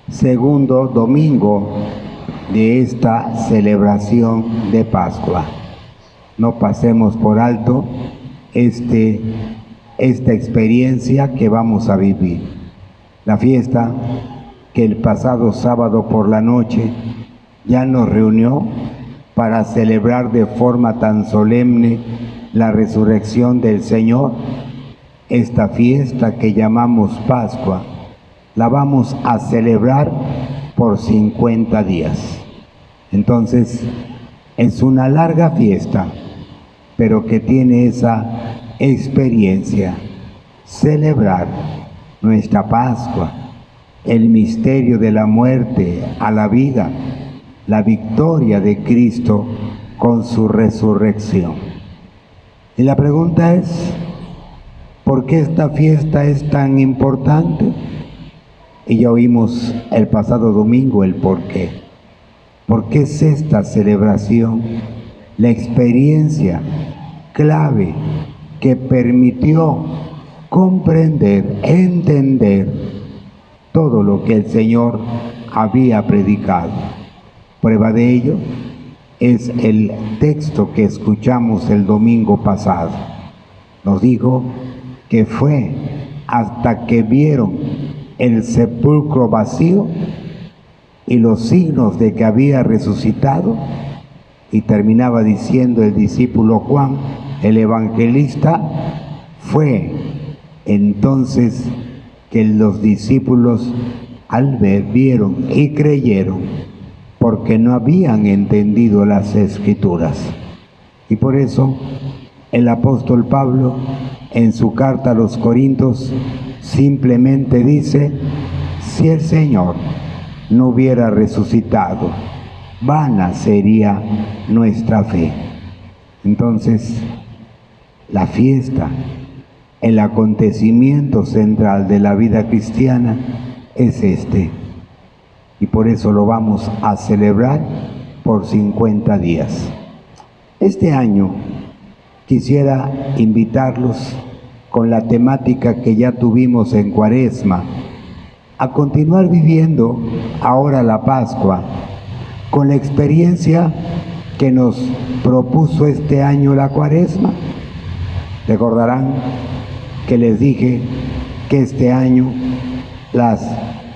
segundo domingo de esta celebración de Pascua. No pasemos por alto esta experiencia que vamos a vivir. La fiesta que el pasado sábado por la noche ya nos reunió para celebrar de forma tan solemne la resurrección del Señor. Esta fiesta que llamamos Pascua la vamos a celebrar por 50 días. Entonces, es una larga fiesta, pero que tiene esa experiencia, celebrar nuestra Pascua, el misterio de la muerte a la vida, la victoria de Cristo con su resurrección. Y la pregunta es, ¿por qué esta fiesta es tan importante? Y ya oímos el pasado domingo el por qué. ¿Por qué es esta celebración la experiencia clave que permitió comprender, entender todo lo que el Señor había predicado? Prueba de ello es el texto que escuchamos el domingo pasado. Nos dijo que fue hasta que vieron el sepulcro vacío y los signos de que había resucitado, y terminaba diciendo el discípulo Juan, el evangelista, fue entonces que los discípulos al ver, vieron y creyeron, porque no habían entendido las Escrituras. Y por eso el apóstol Pablo, en su carta a los Corintios, simplemente dice: si el Señor no hubiera resucitado, vana sería nuestra fe. Entonces, la fiesta, el acontecimiento central de la vida cristiana es este. Y por eso lo vamos a celebrar por 50 días. Este año quisiera invitarlos, con la temática que ya tuvimos en Cuaresma, a continuar viviendo ahora la Pascua con la experiencia que nos propuso este año la Cuaresma. Recordarán que les dije que este año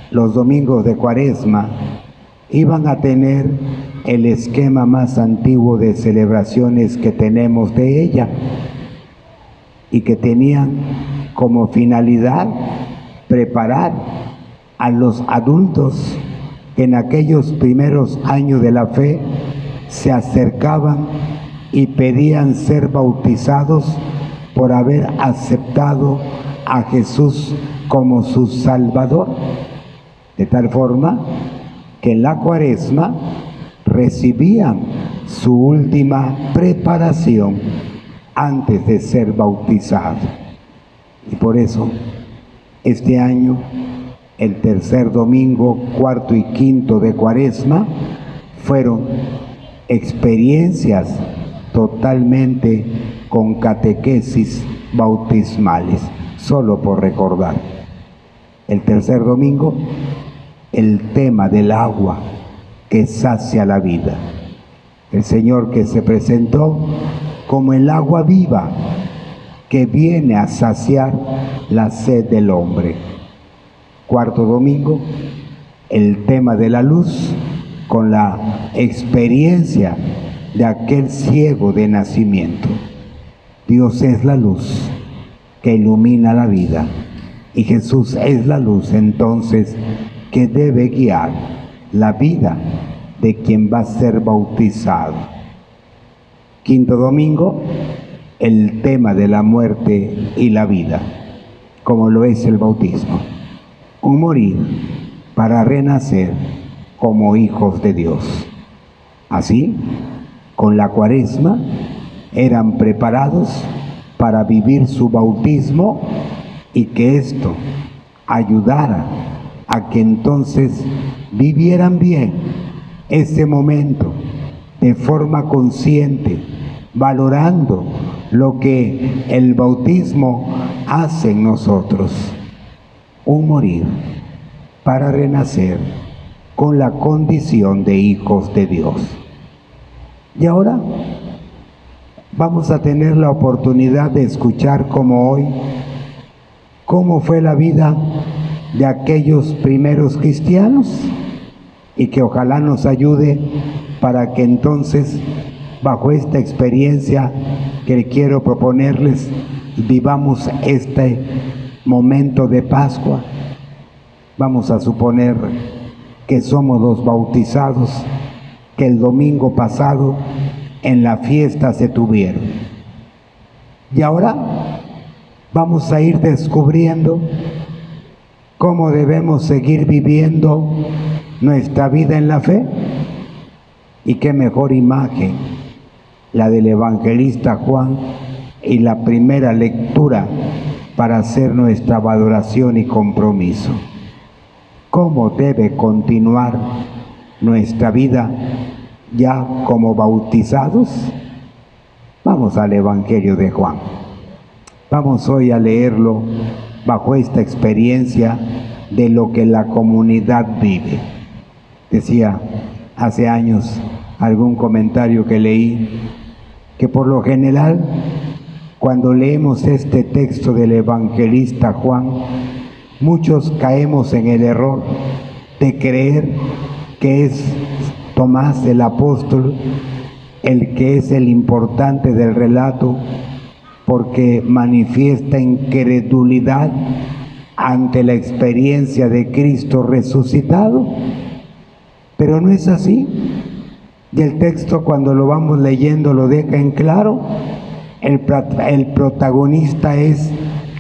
los domingos de Cuaresma iban a tener el esquema más antiguo de celebraciones que tenemos de ella, y que tenían como finalidad preparar a los adultos que en aquellos primeros años de la fe se acercaban y pedían ser bautizados por haber aceptado a Jesús como su Salvador, de tal forma que en la Cuaresma recibían su última preparación antes de ser bautizado. Y por eso este año, el tercer domingo, cuarto y quinto de Cuaresma, fueron experiencias totalmente con catequesis bautismales, solo por recordar. El tercer domingo, el tema del agua que sacia la vida. El Señor que se presentó como el agua viva que viene a saciar la sed del hombre. Cuarto domingo, el tema de la luz, con la experiencia de aquel ciego de nacimiento. Dios es la luz que ilumina la vida, y Jesús es la luz entonces que debe guiar la vida de quien va a ser bautizado. Quinto domingo, el tema de la muerte y la vida, como lo es el bautismo. Un morir para renacer como hijos de Dios. Así, con la Cuaresma, eran preparados para vivir su bautismo, y que esto ayudara a que entonces vivieran bien ese momento de forma consciente, valorando lo que el bautismo hace en nosotros. Un morir para renacer con la condición de hijos de Dios. Y ahora vamos a tener la oportunidad de escuchar como hoy cómo fue la vida de aquellos primeros cristianos, y que ojalá nos ayude para que entonces, bajo esta experiencia que quiero proponerles, vivamos este momento de Pascua. Vamos a suponer que somos los bautizados que el domingo pasado en la fiesta se tuvieron. Y ahora vamos a ir descubriendo cómo debemos seguir viviendo nuestra vida en la fe. Y qué mejor imagen la del evangelista Juan y la primera lectura para hacer nuestra valoración y compromiso. ¿Cómo debe continuar nuestra vida ya como bautizados? Vamos al Evangelio de Juan. Vamos hoy a leerlo bajo esta experiencia de lo que la comunidad vive. Decía hace años algún comentario que leí que por lo general cuando leemos este texto del evangelista Juan, muchos caemos en el error de creer que es Tomás el apóstol el que es el importante del relato, porque manifiesta incredulidad ante la experiencia de Cristo resucitado. Pero no es así. Y el texto, cuando lo vamos leyendo, lo deja en claro. El protagonista es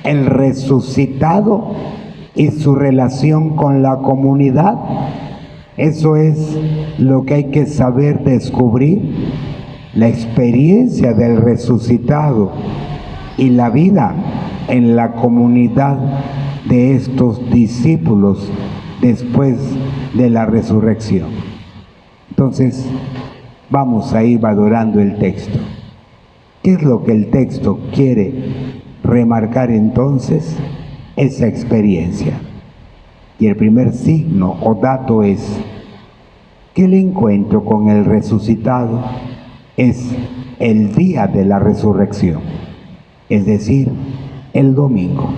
el resucitado y su relación con la comunidad. Eso es lo que hay que saber descubrir, la experiencia del resucitado y la vida en la comunidad de estos discípulos después de la resurrección. Entonces, vamos a ir valorando el texto. ¿Qué es lo que el texto quiere remarcar entonces? Esa experiencia. Y el primer signo o dato es que el encuentro con el resucitado es el día de la resurrección, es decir, el domingo.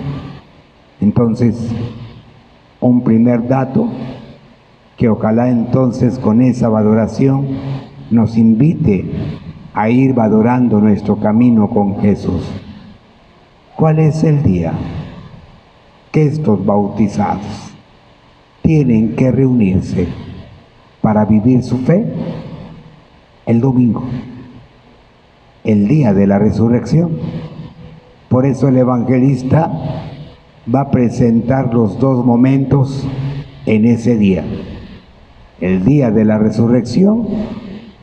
Entonces, un primer dato que ojalá entonces con esa valoración nos invite a ir valorando nuestro camino con Jesús. ¿Cuál es el día que estos bautizados tienen que reunirse para vivir su fe? El domingo, el día de la resurrección. Por eso el evangelista va a presentar los dos momentos en ese día. El día de la resurrección,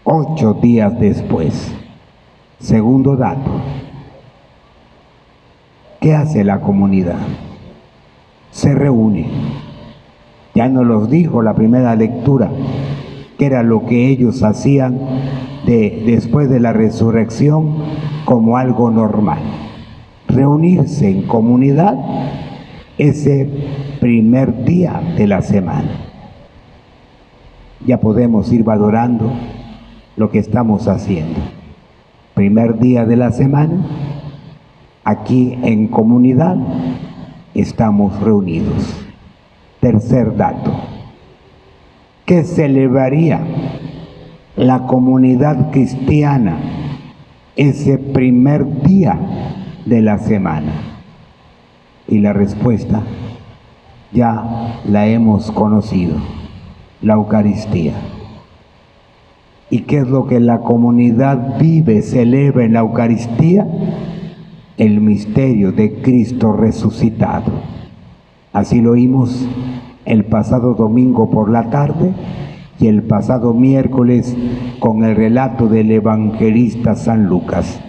8 días después. Segundo dato. ¿Qué hace la comunidad? Se reúne. Ya nos los dijo la primera lectura, que era lo que ellos hacían después de la resurrección como algo normal. Reunirse en comunidad ese primer día de la semana. Ya podemos ir valorando lo que estamos haciendo. Primer día de la semana, aquí en comunidad estamos reunidos. Tercer dato. ¿Qué celebraría la comunidad cristiana ese primer día de la semana? Y la respuesta ya la hemos conocido: la Eucaristía. ¿Y qué es lo que la comunidad vive, celebra en la Eucaristía? El misterio de Cristo resucitado. Así lo oímos el pasado domingo por la tarde y el pasado miércoles con el relato del evangelista San Lucas.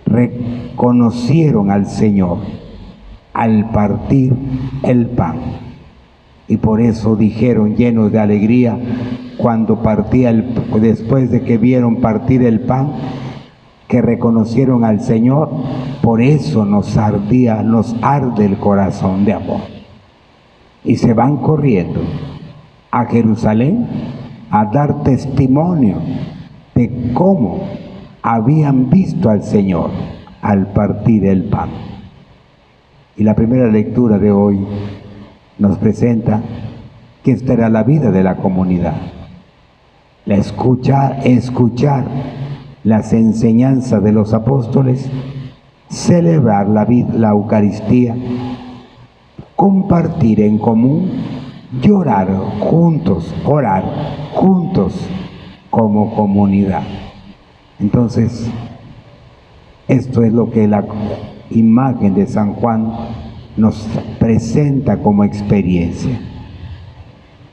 Reconocieron al Señor al partir el pan. Y por eso dijeron, llenos de alegría, cuando partía después de que vieron partir el pan, que reconocieron al Señor, por eso nos arde el corazón de amor. y se van corriendo a Jerusalén a dar testimonio de cómo habían visto al Señor al partir el pan. Y la primera lectura de hoy nos presenta que esta era la vida de la comunidad. Escuchar las enseñanzas de los apóstoles, celebrar la Eucaristía, compartir en común, orar juntos como comunidad. Entonces, esto es lo que la imagen de San Juan nos presenta como experiencia.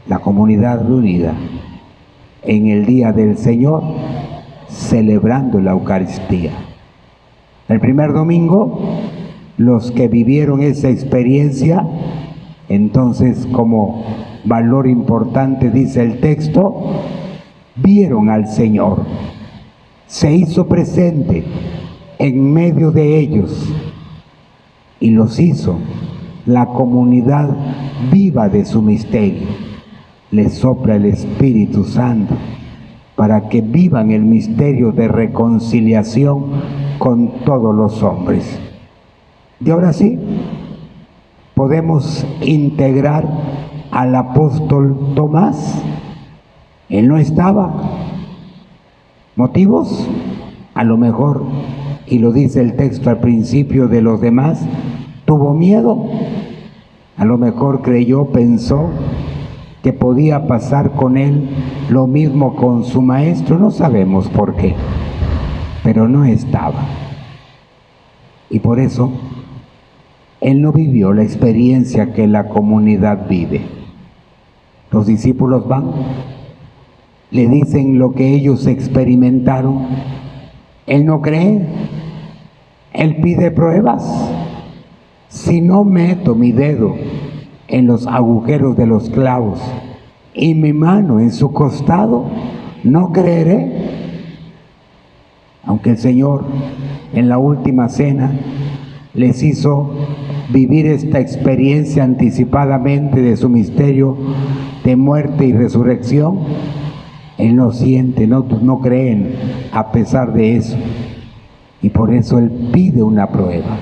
La comunidad reunida en el día del Señor, celebrando la Eucaristía. El primer domingo, los que vivieron esa experiencia, entonces como valor importante dice el texto, vieron al Señor, se hizo presente en medio de ellos y los hizo la comunidad viva de su misterio. Les sopla el Espíritu Santo para que vivan el misterio de reconciliación con todos los hombres. Y ahora sí, podemos integrar al apóstol Tomás. Él no estaba. ¿Motivos? A lo mejor, y lo dice el texto al principio, de los demás, tuvo miedo. A lo mejor creyó, pensó que podía pasar con él lo mismo con su maestro, no sabemos por qué, pero no estaba. Y por eso, él no vivió la experiencia que la comunidad vive. Los discípulos van, le dicen lo que ellos experimentaron, él no cree, él pide pruebas. Si no meto mi dedo en los agujeros de los clavos y mi mano en su costado, no creeré. Aunque el Señor en la última cena les hizo vivir esta experiencia anticipadamente de su misterio de muerte y resurrección, Él no siente, no creen a pesar de eso. Y por eso Él pide una prueba.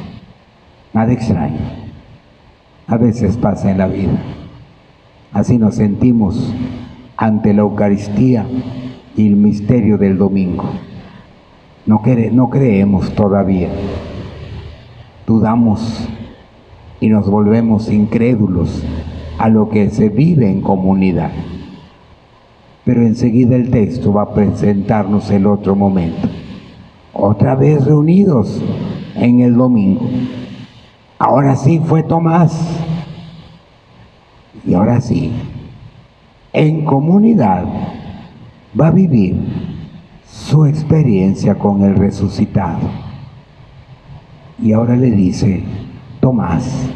Nada extraño. A veces pasa en la vida. Así nos sentimos ante la Eucaristía y el misterio del domingo. No creemos todavía. Dudamos y nos volvemos incrédulos a lo que se vive en comunidad. Pero enseguida el texto va a presentarnos el otro momento. Otra vez reunidos en el domingo. Ahora sí fue Tomás. Y ahora sí, en comunidad va a vivir su experiencia con el resucitado. Y ahora le dice, Tomás,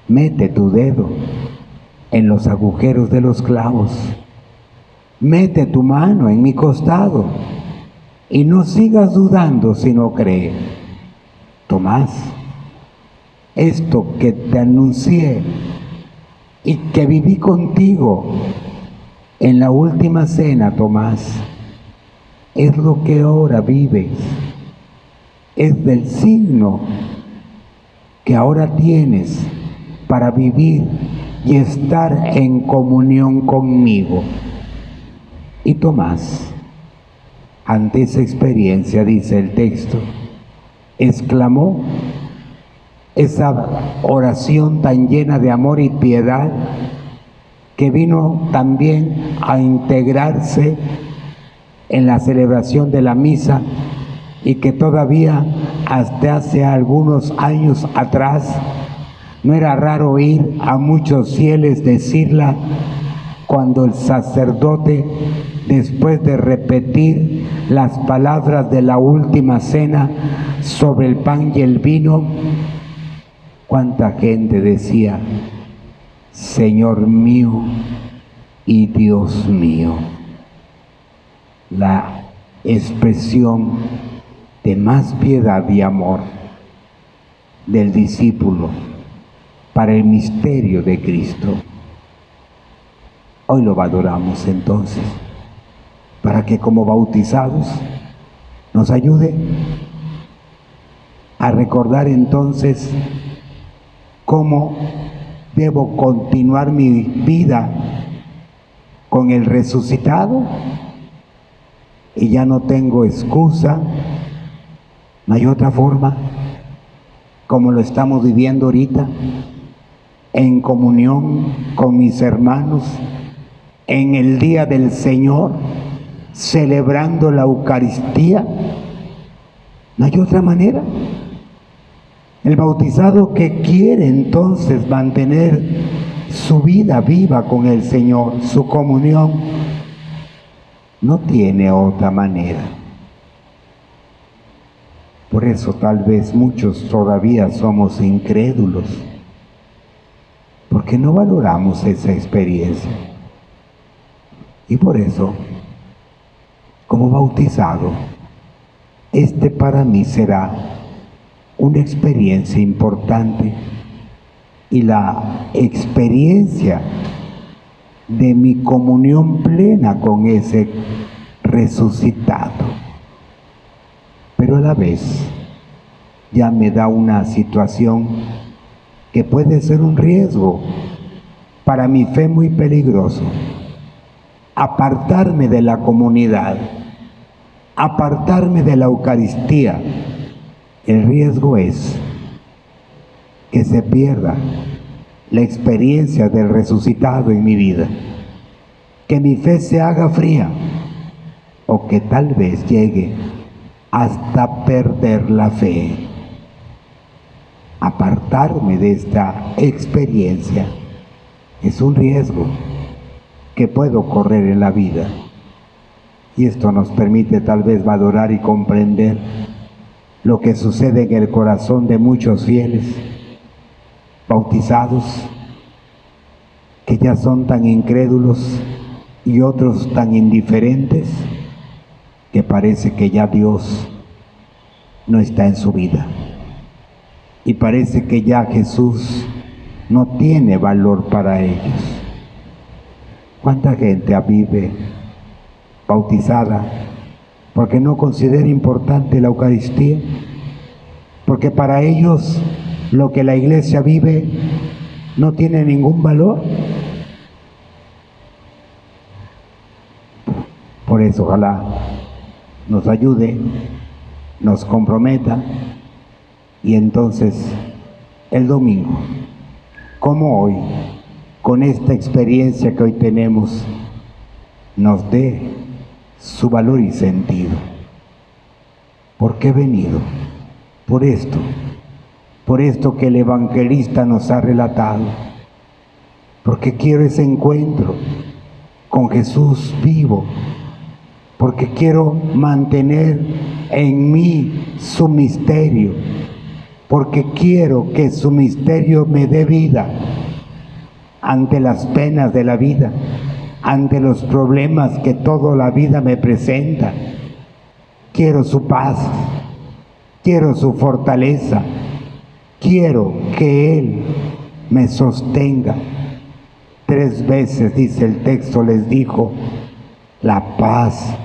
mete tu dedo en los agujeros de los clavos, mete tu mano en mi costado y no sigas dudando si no crees. Tomás, esto que te anuncié y que viví contigo en la última cena, Tomás, es lo que ahora vives, es del signo que ahora tienes para vivir y estar en comunión conmigo. Y Tomás, ante esa experiencia, dice el texto, exclamó esa oración tan llena de amor y piedad que vino también a integrarse en la celebración de la misa y que todavía hasta hace algunos años atrás no era raro oír a muchos fieles decirla cuando el sacerdote, después de repetir las palabras de la última cena sobre el pan y el vino, cuánta gente decía, Señor mío y Dios mío. La expresión de más piedad y amor del discípulo para el misterio de Cristo. Hoy lo valoramos entonces, para que como bautizados nos ayude a recordar entonces cómo debo continuar mi vida con el resucitado, y ya no tengo excusa, no hay otra forma, como lo estamos viviendo ahorita, en comunión con mis hermanos, en el día del Señor, celebrando la Eucaristía. No hay otra manera. El bautizado que quiere entonces mantener su vida viva con el Señor, su comunión, no tiene otra manera. Por eso tal vez muchos todavía somos incrédulos, porque no valoramos esa experiencia. Y por eso, como bautizado, para mí será una experiencia importante, y la experiencia de mi comunión plena con ese resucitado. Pero a la vez ya me da una situación que puede ser un riesgo para mi fe muy peligroso: apartarme de la comunidad, apartarme de la Eucaristía. El riesgo es que se pierda la experiencia del resucitado en mi vida, que mi fe se haga fría, o que tal vez llegue hasta perder la fe. Apartarme de esta experiencia es un riesgo que puedo correr en la vida, y esto nos permite tal vez valorar y comprender lo que sucede en el corazón de muchos fieles bautizados, que ya son tan incrédulos y otros tan indiferentes, que parece que ya Dios no está en su vida, y parece que ya Jesús no tiene valor para ellos. ¿Cuánta gente vive bautizada porque no considera importante la Eucaristía? Porque para ellos lo que la Iglesia vive no tiene ningún valor. Por eso ojalá nos ayude, nos comprometa, y entonces el domingo, como hoy, con esta experiencia que hoy tenemos, nos dé su valor y sentido. ¿Por qué he venido? Por esto que el evangelista nos ha relatado, porque quiero ese encuentro con Jesús vivo, porque quiero mantener en mí su misterio, porque quiero que su misterio me dé vida ante las penas de la vida, ante los problemas que toda la vida me presenta. Quiero su paz, quiero su fortaleza, quiero que Él me sostenga. 3 veces, dice el texto, les dijo: la paz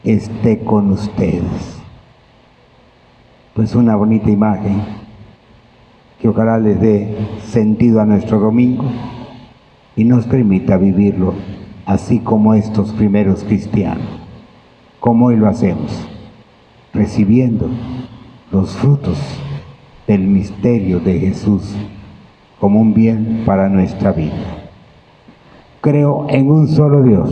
esté con ustedes. Pues una bonita imagen que ojalá les dé sentido a nuestro domingo y nos permita vivirlo así como estos primeros cristianos, como hoy lo hacemos, recibiendo los frutos del misterio de Jesús como un bien para nuestra vida. Creo en un solo Dios,